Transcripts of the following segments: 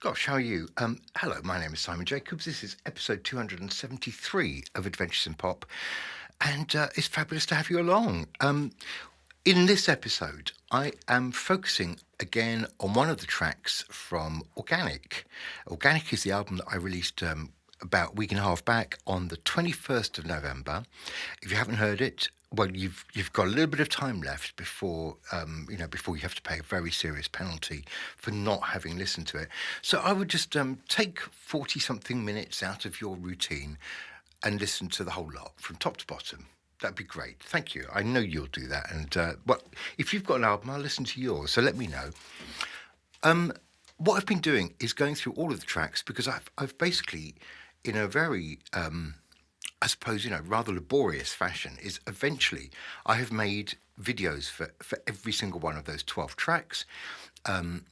Gosh, how are you? Hello, my name is Simon Jacobs. This is episode 273 of Adventures in Pop, and it's fabulous to have you along. In this episode, I am focusing again on one of the tracks from Organic. Organic is the album that I released about a week and a half back on the 21st of November. If you haven't heard it, well, you've got a little bit of time left before before you have to pay a very serious penalty for not having listened to it. So I would just take 40 something minutes out of your routine and listen to the whole lot from top to bottom. That'd be great. Thank you. I know you'll do that. And if you've got an album, I'll listen to yours. So let me know. What I've been doing is going through all of the tracks because I've basically, in a very I suppose, rather laborious fashion, is eventually I have made videos for every single one of those 12 tracks. Some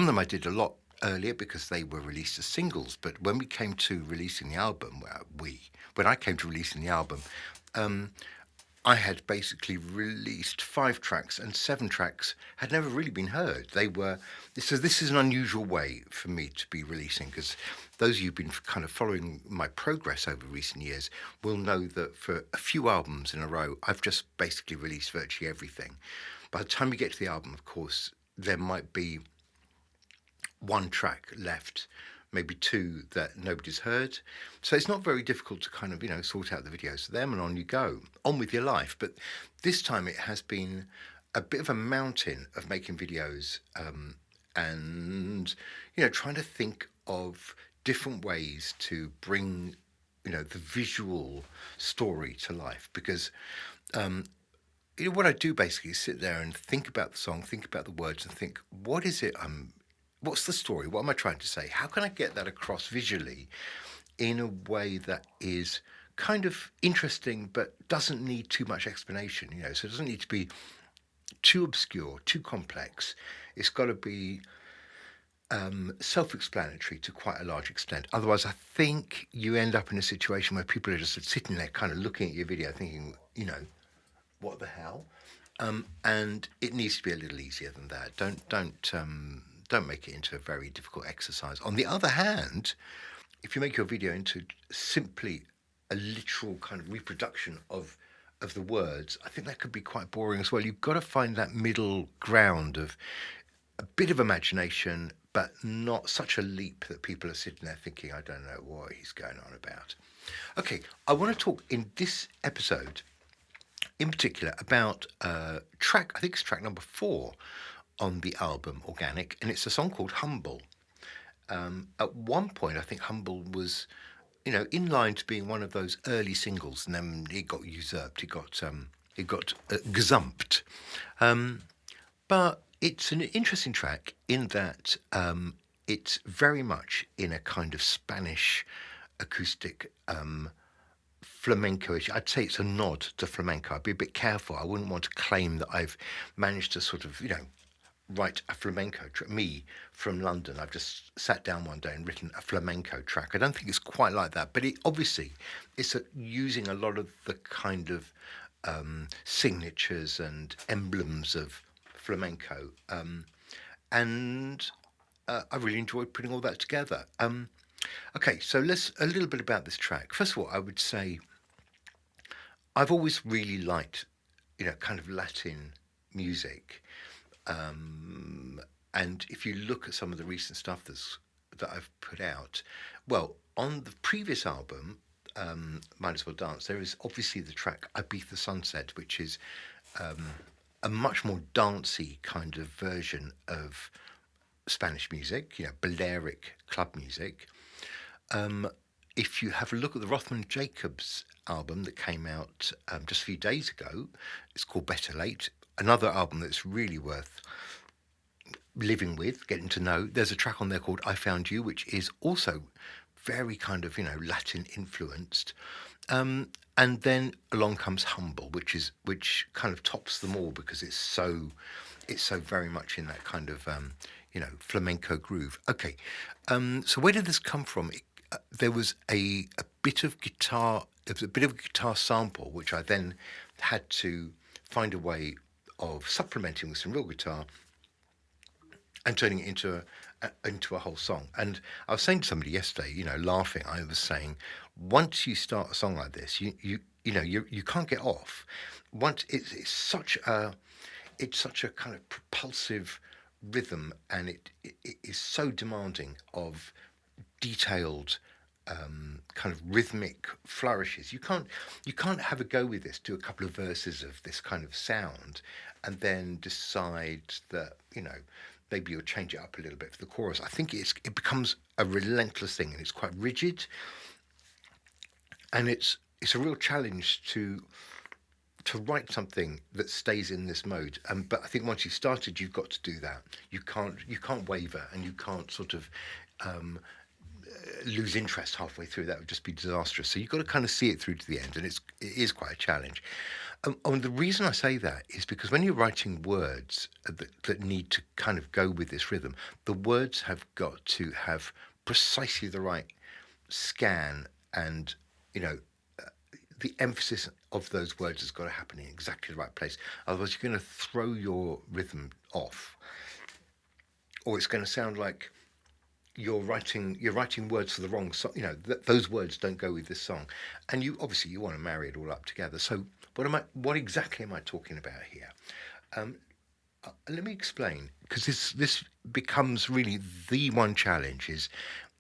of them I did a lot earlier because they were released as singles, but when we came to releasing the album, when I came to releasing the album, um, I had basically released 5 tracks, and 7 tracks had never really been heard. This is an unusual way for me to be releasing because those of you who've been kind of following my progress over recent years will know that for a few albums in a row, I've just basically released virtually everything. By the time you get to the album, of course, there might be 1 track left, maybe 2 that nobody's heard. So it's not very difficult to kind of, sort out the videos for them and on you go, on with your life. But this time it has been a bit of a mountain of making videos and, trying to think of different ways to bring, the visual story to life because what I do basically is sit there and think about the song, think about the words, and think, what's the story? What am I trying to say? How can I get that across visually in a way that is kind of interesting but doesn't need too much explanation? So it doesn't need to be too obscure, too complex. It's got to be self-explanatory to quite a large extent. Otherwise, I think you end up in a situation where people are just sitting there, kind of looking at your video, thinking, what the hell? And it needs to be a little easier than that. Don't make it into a very difficult exercise. On the other hand, if you make your video into simply a literal kind of reproduction of the words, I think that could be quite boring as well. You've got to find that middle ground of a bit of imagination, but not such a leap that people are sitting there thinking, I don't know what he's going on about. Okay, I want to talk in this episode in particular about track, I think it's track number 4 on the album Organic, and it's a song called Humble. At one point, I think Humble was, in line to being one of those early singles, and then it got usurped. It got gazumped. But it's an interesting track in that it's very much in a kind of Spanish acoustic flamenco-ish. I'd say it's a nod to flamenco. I'd be a bit careful. I wouldn't want to claim that I've managed to sort of, write a flamenco track. Me from London, I've just sat down one day and written a flamenco track. I don't think it's quite like that, but it's using a lot of the kind of signatures and emblems of flamenco, and I really enjoyed putting all that together. Okay, so let's a little bit about this track. First of all, I would say I've always really liked, kind of Latin music. And if you look at some of the recent stuff that I've put out, well, on the previous album, Might As Well Dance, there is obviously the track Ibiza Sunset, which is a much more dancey kind of version of Spanish music, Balearic club music. If you have a look at the Rothman Jacobs album that came out just a few days ago, it's called Better Late, another album that's really worth living with, getting to know. There's a track on there called I Found You, which is also very kind of, Latin influenced. And then along comes Humble, which kind of tops them all because it's so very much in that kind of flamenco groove. Okay, so where did this come from? There was a bit of guitar. There was a bit of a guitar sample, which I then had to find a way of supplementing with some real guitar and turning it into into a whole song. And I was saying to somebody yesterday, laughing, I was saying, once you start a song like this, you can't get off. Once it's such a kind of propulsive rhythm, and it is so demanding of detailed kind of rhythmic flourishes. You can't have a go with this. Do a couple of verses of this kind of sound, and then decide that maybe you'll change it up a little bit for the chorus. I think it becomes a relentless thing, and it's quite rigid, and it's a real challenge to write something that stays in this mode. But I think once you've started, you've got to do that. You can't waver, and you can't sort of lose interest halfway through. That would just be disastrous. So you've got to kind of see it through to the end, and it is quite a challenge. And the reason I say that is because when you're writing words that need to kind of go with this rhythm, the words have got to have precisely the right scan, and you know the emphasis of those words has got to happen in exactly the right place. Otherwise, you're going to throw your rhythm off, or it's going to sound like you're writing words for the wrong song. Those words don't go with this song, and you want to marry it all up together. So what exactly am I talking about here? Let me explain, because this becomes really the one challenge.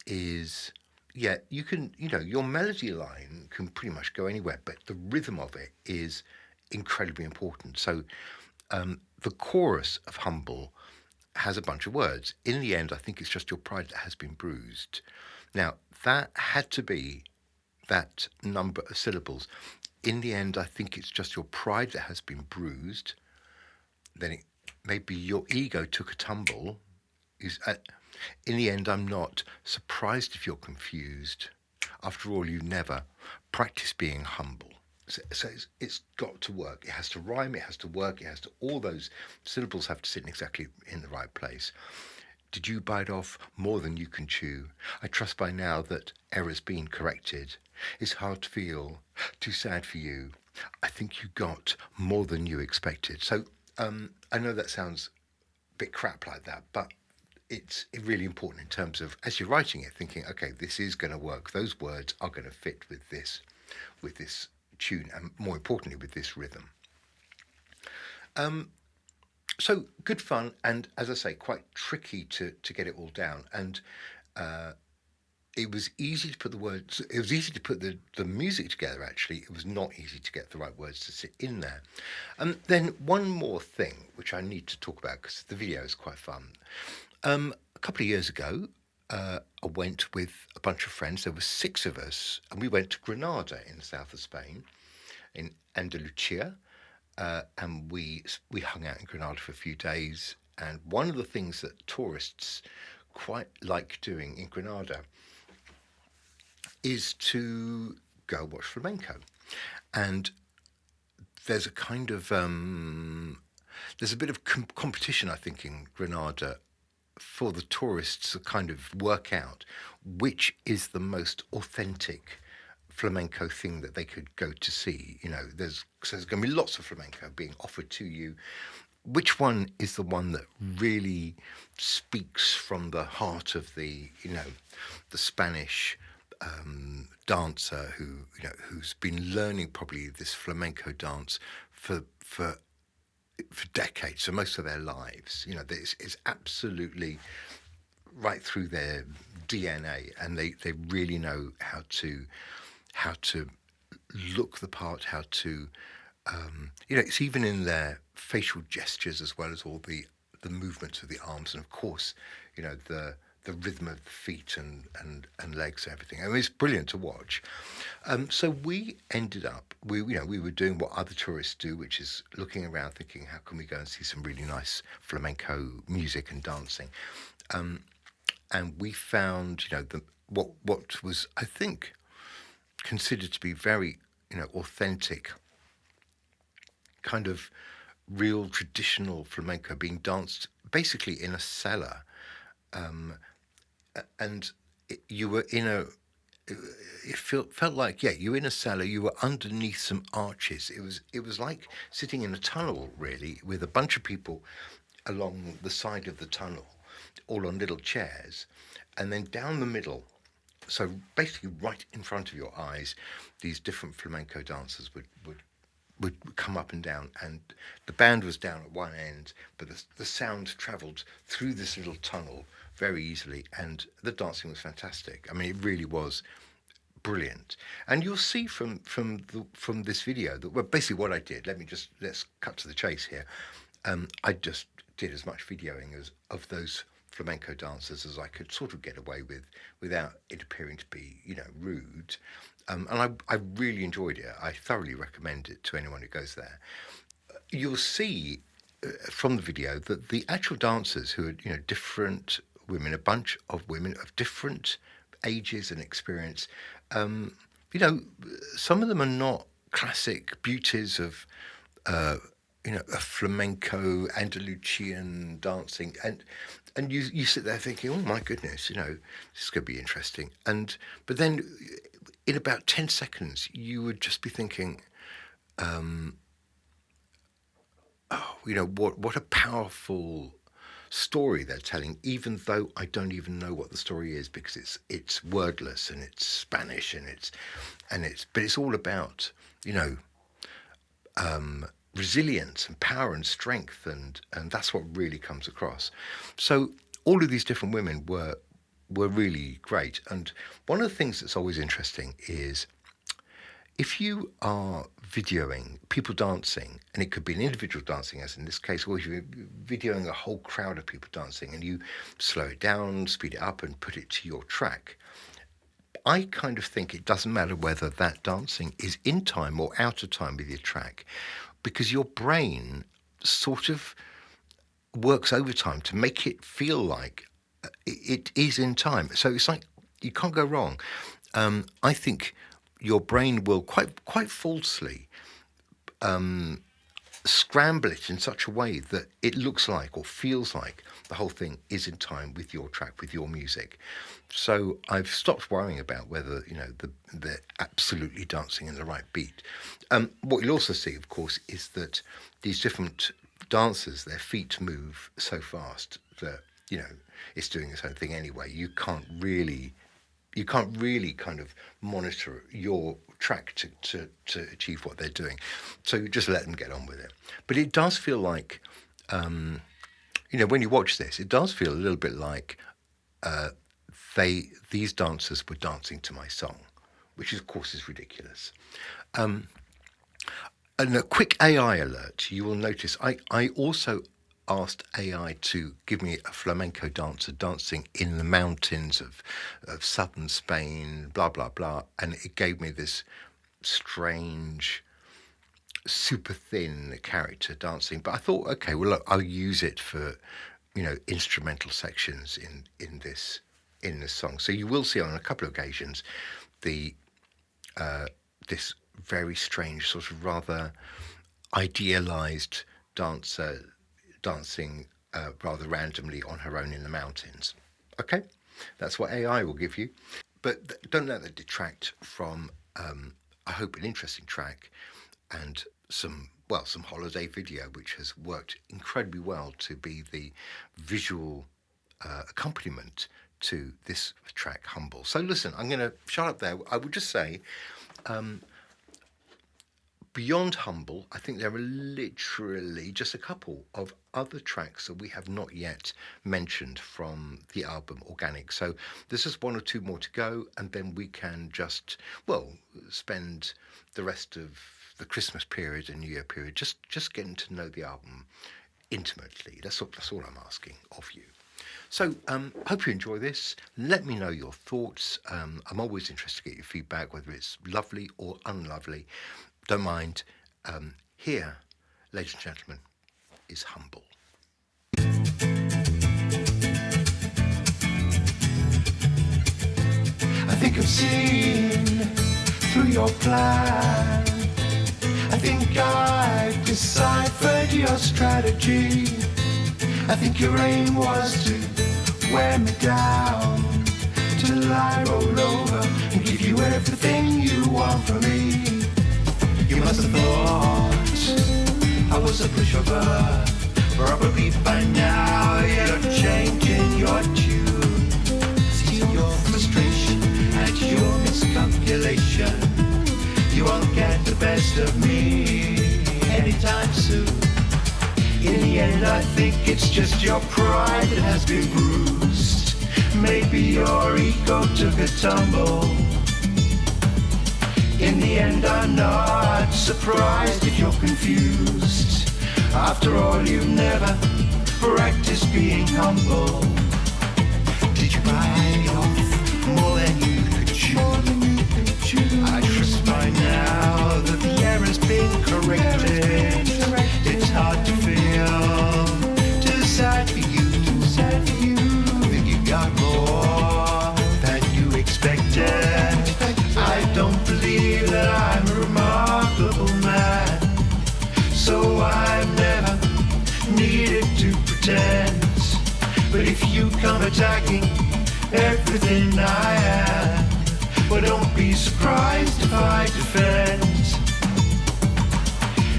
Is Yeah, you can, your melody line can pretty much go anywhere, but the rhythm of it is incredibly important. So the chorus of Humble has a bunch of words. In the end, I think it's just your pride that has been bruised. Now, that had to be that number of syllables. In the end, I think it's just your pride that has been bruised. Then maybe your ego took a tumble. In the end, I'm not surprised if you're confused. After all, you never practice being humble. So it's got to work. It has to rhyme. It has to work. All those syllables have to sit exactly in the right place. Did you bite off more than you can chew? I trust by now that error's been corrected. It's hard to feel, too sad for you. I think you got more than you expected. So I know that sounds a bit crap like that, but it's really important in terms of, as you're writing it, thinking, okay, this is going to work. Those words are going to fit with this tune, and more importantly, with this rhythm. So good fun, and as I say, quite tricky to get it all down. And it was easy to put the words. It was easy to put the music together. Actually, it was not easy to get the right words to sit in there. And then one more thing, which I need to talk about because the video is quite fun. A couple of years ago, I went with a bunch of friends. There were 6 of us, and we went to Granada in the south of Spain, in Andalusia, and we hung out in Granada for a few days. And one of the things that tourists quite like doing in Granada is to go watch flamenco. And there's a kind of there's a bit of competition, I think, in Granada for the tourists to kind of work out which is the most authentic flamenco thing that they could go to see. There's going to be lots of flamenco being offered to you. Which one is the one that really speaks from the heart of the Spanish dancer who's been learning probably this flamenco dance for decades, so most of their lives. It's absolutely right through their DNA, and they really know how to look the part, how to it's even in their facial gestures as well as all the movements of the arms, and of course the rhythm of the feet and legs and everything. I mean, it's brilliant to watch. So we ended up, we were doing what other tourists do, which is looking around thinking, how can we go and see some really nice flamenco music and dancing? And we found, what was, I think, considered to be very, authentic, kind of real traditional flamenco being danced basically in a cellar. And you were in it felt like, yeah, you were in a cellar, you were underneath some arches. It was like sitting in a tunnel, really, with a bunch of people along the side of the tunnel, all on little chairs, and then down the middle, so basically right in front of your eyes, these different flamenco dancers would come up and down, and the band was down at one end, but the sound travelled through this little tunnel very easily, and the dancing was fantastic. I mean, it really was brilliant. And you'll see from this video that, well, basically what I did. Let's cut to the chase here. I just did as much videoing of those flamenco dancers as I could sort of get away with without it appearing to be, rude. And I really enjoyed it. I thoroughly recommend it to anyone who goes there. You'll see from the video that the actual dancers, who are, different women, a bunch of women of different ages and experience, some of them are not classic beauties of, a flamenco Andalusian dancing, and you sit there thinking, oh my goodness, this is going to be interesting. But then in about 10 seconds, you would just be thinking, what a powerful story they're telling, even though I don't even know what the story is, because it's wordless and it's Spanish but it's all about, resilience and power and strength, and that's what really comes across. So all of these different women were really great. And one of the things that's always interesting is if you are videoing people dancing, and it could be an individual dancing, as in this case, or if you're videoing a whole crowd of people dancing, and you slow it down, speed it up, and put it to your track, I kind of think it doesn't matter whether that dancing is in time or out of time with your track, because your brain sort of works overtime to make it feel like it is in time. So it's like you can't go wrong. I think your brain will quite falsely scramble it in such a way that it looks like or feels like the whole thing is in time with your track, with your music. So I've stopped worrying about whether they're absolutely dancing in the right beat. What you'll also see, of course, is that these different dancers, their feet move so fast that it's doing its own thing anyway. You can't really kind of monitor your track to achieve what they're doing. So you just let them get on with it. But it does feel like, when you watch this, it does feel a little bit like these dancers were dancing to my song, which of course is ridiculous. And a quick AI alert, you will notice I also asked AI to give me a flamenco dancer dancing in the mountains of southern Spain, blah, blah, blah. And it gave me this strange, super thin character dancing. But I thought, okay, well, look, I'll use it for, instrumental sections in this song. So you will see on a couple of occasions this very strange, sort of rather idealized dancer dancing rather randomly on her own in the mountains. Okay, that's what AI will give you. But don't let that detract from, I hope, an interesting track and some holiday video, which has worked incredibly well to be the visual accompaniment to this track, Humble. So listen, I'm going to shut up there. I would just say, beyond Humble, I think there are literally just a couple of other tracks that we have not yet mentioned from the album Organic. So there's just one or two more to go, and then we can just, spend the rest of the Christmas period and New Year period just getting to know the album intimately. That's all I'm asking of you. So hope you enjoy this. Let me know your thoughts. I'm always interested to get your feedback, whether it's lovely or unlovely. Don't mind. Here, ladies and gentlemen, is Humble. I think I've seen through your plan. I think I've deciphered your strategy. I think your aim was to wear me down till I roll over and give you everything you want from me. You must have thought I was a pushover, Probably by now you're changing your tune. See your frustration and your miscalculation. You won't get the best of me anytime soon. In the end, I think it's just your pride that has been bruised. Maybe your ego took a tumble. In the end, I'm not surprised if you're confused. After all, you've never practiced being humble. Did you bite off more than you could chew? I trust by now that the error's been corrected. It's hard to feel too sad for you. Think you got more than you expected. I don't believe that I'm a remarkable man, so I've never needed to pretend. But if you come attacking everything I am, well, don't be surprised if I defend.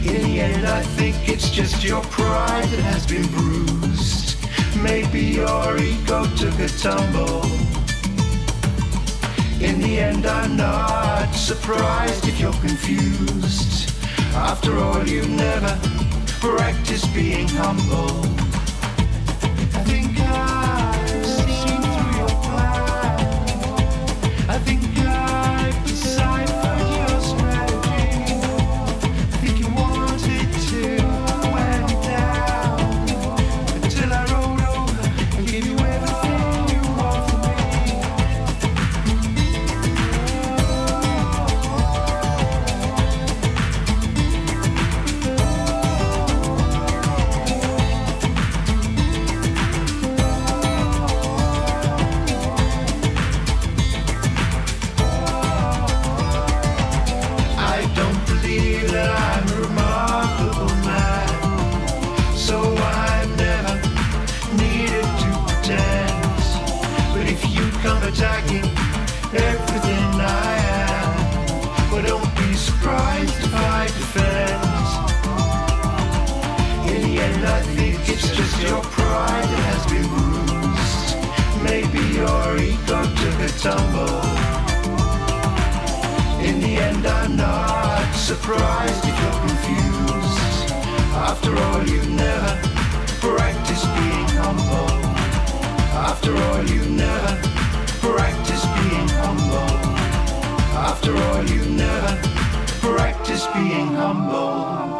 In the end, I think it's just your pride that has been bruised. Maybe your ego took a tumble. In the end, I'm not surprised if you're confused. After all, you've never practiced being humble. I think I've seen through your plan. I think I've deciphered your strategy. I think you wanted to wear me down until I rolled over and gave you everything you want from me. I don't believe that I'm a remarkable man, so I've never needed to pretend. But if you come attacking everything I am, well, don't be surprised if I defend. In the end, I think it's just your pride that has been bruised. Maybe your ego took a tumble. In the end, I'm not surprised if you're confused. After all, you've never practiced being humble. After all, you've never practiced being humble. After all, you've never practiced being humble.